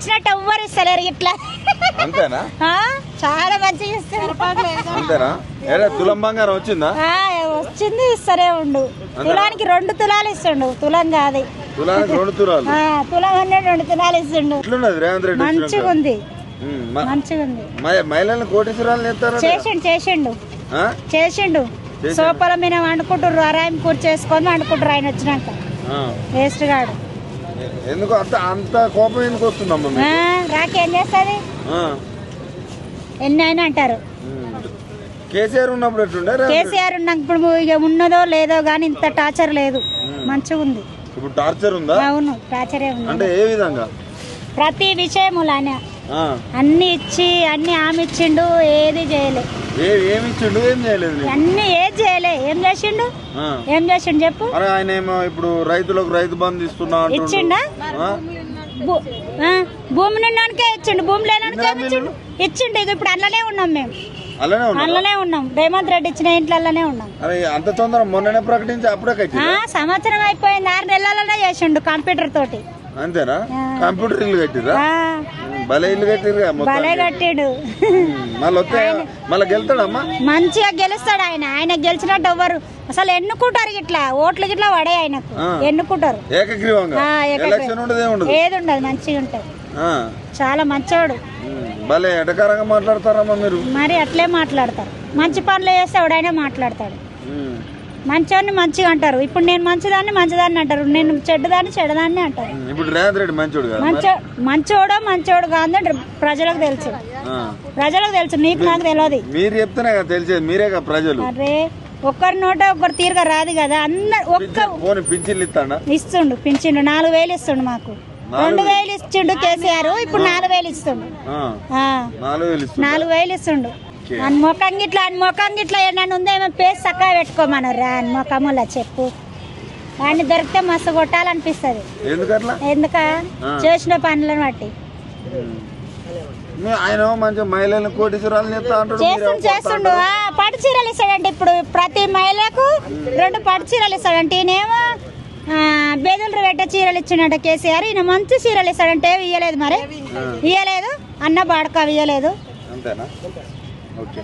ఇచ్చినట్టు ఎవ్వరు ఇస్తలేరు ఇట్లా. అంతేనా? చాలా మంచిగా ఇస్తారు. అంతేనా? తులం బంగారం వచ్చిందా? వచ్చింది, ఇస్తరే ఉండు. తులానికి 2 తులాలు ఇస్తుండు, తులం కాదు. తులానికి 2 తులాలు. తులం అనే 2 తులాలు ఇస్తుండు. రేవంత్ రెడ్డి మంచిగా ఉంది, మంచిగా ఉంది. మహిళలను కోటీశ్వరాలు చేసిండు. సోపల మీద వండుకుంటారు, అరాయం కూర్చు చేసుకొని వండుకుంటారు ఆయన వచ్చినాక. వేస్ట్ గాడు. ఎందుకు అంత కోపం ఎందుకు వస్తుందమ్మా? రాకేం చేస్తుంది, ఎన్ని అయినా అంటారు. కేసీఆర్ ఉన్నప్పుడు ఎట్లుండే? కేసీఆర్ ఉన్నప్పుడు ఇక ఉన్నదో లేదో గానీ ఇంత టార్చర్ లేదు, మంచిగా ఉంది. ఇప్పుడు టార్చర్ ఉందా? అవును, టార్చరే ఉంది. అంటే ఏ విధంగా? ప్రతి విషయములానే అన్ని ఇచ్చి అన్ని ఆమె ఇచ్చిండు, ఏది చేయలే. ఏమి ఇచ్చిండు? ఏం చేయలేదు. అన్ని ఏది చేయలే. ఏం చేసిండు చెప్పు. ఆయన ఏమో ఇప్పుడు రైతులకు రైతు బంధు ఇస్తున్నా ఇచ్చిండా? భూమి నిన్నకే ఇచ్చిండు, భూమి లేనానికే ఇచ్చిండు. ఇప్పుడు అల్లనే ఉన్నాం, మేము అల్లనే ఉన్నాం. రేవంత్ రెడ్డి ఇచ్చిన ఇంట్లోనే ఉన్నాం. అంత తొందర మొన్ననే ప్రకటించి అప్పుడే సంవత్సరం అయిపోయింది, 6 నెలలనే చేసిండు కంప్యూటర్ తోటి. అంతేనా? కంప్యూటర్ ఇల్లు కట్టిరా? భలే ఇల్లు కట్టిరు, భలే కట్టిడు. మళ్ళీ గెలుతాడమ్మా? మంచిగా గెలుస్తాడు ఆయన. ఆయన గెలిచినట్టు ఎవ్వరు అసలు ఎన్నుకుంటారు, ఇట్లా ఓట్లు గిట్లా పడే ఆయనకు ఎన్నుకుంటారు. ఏది ఉండదు, మంచిగా ఉంటది. చాలా మంచోడు. భలే ఎటకారంగా మాట్లాడతారమ్మా మీరు. మరి అట్లే మాట్లాడతారు. మంచి పనులు చేస్తే ఎవడైనా మాట్లాడతాడు. మంచోడిని మంచిగా అంటారు. ఇప్పుడు నేను మంచిదాన్ని అంటారు, నేను చెడ్డదాన్ని అంటారు. ఇప్పుడు రేవంత్ రెడ్డి మంచోడు కాదు ప్రజలకు తెలుసు. నీకు నాకు తెలియదు. మీరు చెప్తేనే కదా తెలిసేది, మీరే కదా ప్రజలు. అరే ఒక్కరి నోట ఒక్కరు తీరుగా రాదు కదా. పింఛన్లు ఇస్తుండు, పింఛన్లు 4,000 ఇస్తుండు. మాకు 2,000 ఇచ్చిండు కేసీఆర్, ఇప్పుడు 4,000 ఇస్తుండు. 4,000 ఇస్తుండు. అని ముఖం గిట్లా ఏమన్నా ఉందేమో పేస్ చక్కగా పెట్టుకోమన్నారు. అని ముఖములా చెప్పు, వాడిని దొరికితే మస్తు కొట్టాలనిపిస్తుంది. ఎందుక చేసిన పనులను బట్టి. ఆయన మంచి మహిళలను కోటీశ్వరాలు చేస్తుండు. పట్టు చీరలు ఇస్తాడంటే ఇప్పుడు ప్రతి మహిళకు 2 పట్టు చీరలు ఇస్తాడంటే. ఈయనేమో బెదులు పెట్టే చీరలు ఇచ్చినట్ట కేసీఆర్. ఈయన మంచి చీరలు ఇస్తాడంటే ఇయ్యలేదు, మరి ఇయ్యలేదు. అన్న బాడక ఇయ్యలేదు. అంతేనా? ఓకే.